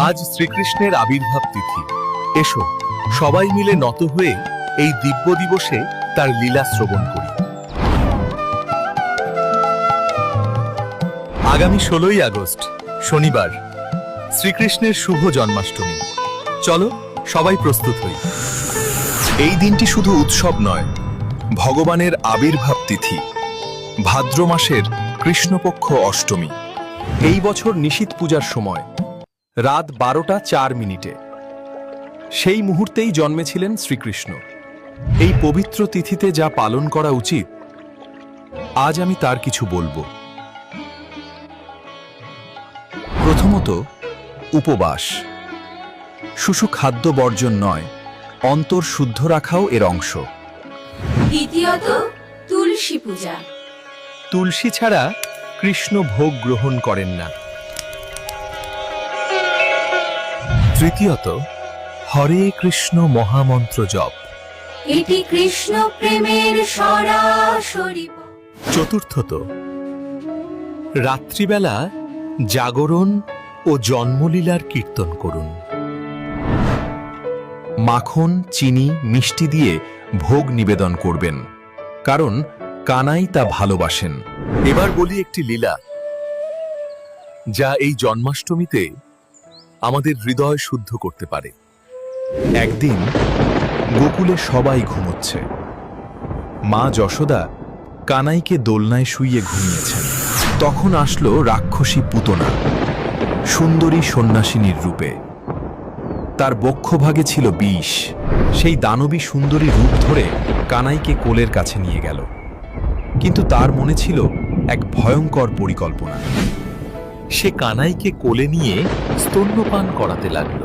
আজ শ্রীকৃষ্ণের আবির্ভাব তিথি। এসো সবাই মিলে নত হয়ে এই দিব্য দিবসে তার লীলা শ্রবণ করি। আগামী 16ই আগস্ট শনিবার শ্রীকৃষ্ণের শুভ জন্মাষ্টমী। চলো সবাই প্রস্তুত হই। এই দিনটি শুধু উৎসব নয়, ভগবানের আবির্ভাব তিথি, ভাদ্র মাসের কৃষ্ণপক্ষ অষ্টমী। এই বছর নিশীথ পূজার সময় রাত 12:04 সেই মুহূর্তেই জন্মেছিলেন শ্রীকৃষ্ণ। এই পবিত্র তিথিতে যা পালন করা উচিত, আজ আমি তার কিছু বলবো। প্রথমত, উপবাস। শুধু খাদ্য বর্জন নয়, অন্তর শুদ্ধ রাখাও এর অংশ। দ্বিতীয়ত, তুলসী পূজা। তুলসী ছাড়া কৃষ্ণ ভোগ গ্রহণ করেন না। তৃতীয়ত, হরে কৃষ্ণ মহামন্ত্র জপ। এটি কৃষ্ণ প্রেমের সরাসরি। চতুর্থত, রাত্রিবেলা জাগরণ ও জন্মলীলার কীর্তন করুন। মাখন, চিনি, মিষ্টি দিয়ে ভোগ নিবেদন করবেন, কারণ কানাই তা ভালোবাসেন। এবার বলি একটি লীলা, যা এই জন্মাষ্টমীতে আমাদের হৃদয় শুদ্ধ করতে পারে। একদিন গোকুলে সবাই ঘুমোচ্ছে। মা যশোদা কানাইকে দোলনায় শুইয়ে ঘুমিয়েছেন। তখন আসলো রাক্ষসী পুতনা, সুন্দরী সন্ন্যাসিনীর রূপে। তার বক্ষভাগে ছিল বিষ। সেই দানবী সুন্দরী রূপ ধরে কানাইকে কোলের কাছে নিয়ে গেল, কিন্তু তার মনে ছিল এক ভয়ঙ্কর পরিকল্পনা। সে কানাইকে কোলে নিয়ে স্তন্যপান করাতে লাগল,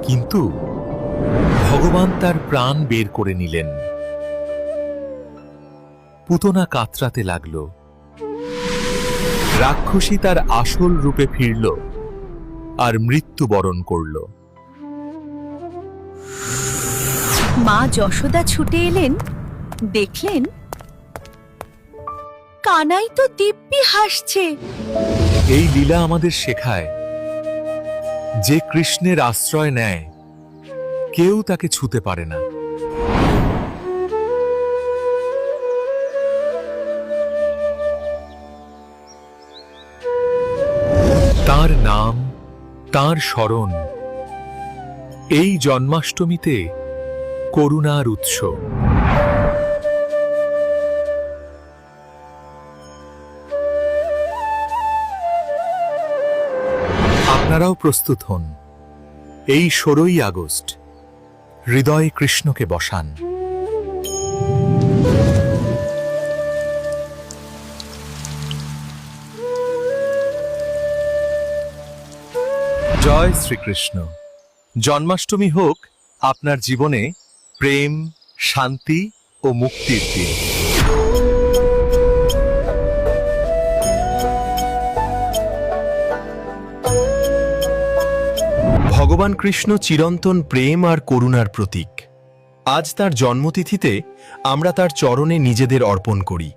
কিন্তু ভগবান তার প্রাণ বের করে নিলেন। পুতনা কাতরাতে লাগল। রাক্ষসী তার আসল রূপে ফিরল আর মৃত্যুবরণ করল। মা যশোদা ছুটে এলেন, দেখলেন কানাই তো দিব্যি হাসছে। এই লীলা আমাদের শেখায়, যে কৃষ্ণের আশ্রয় নেয় কেউ তাকে ছুতে পারে না। তার নাম, তার স্মরণ এই জন্মাষ্টমীতে করুণার উৎস। আপনারাও প্রস্তুত হন। এই 16ই আগস্ট হৃদয়ে কৃষ্ণকে বসান। জয় শ্রীকৃষ্ণ। জন্মাষ্টমী হোক আপনার জীবনে প্রেম, শান্তি ও মুক্তির দিন। ভগবান কৃষ্ণ চিরন্তন প্রেম আর করুণার প্রতীক। আজ তার জন্মতিথিতে আমরা তার চরণে নিজেদের অর্পণ করি।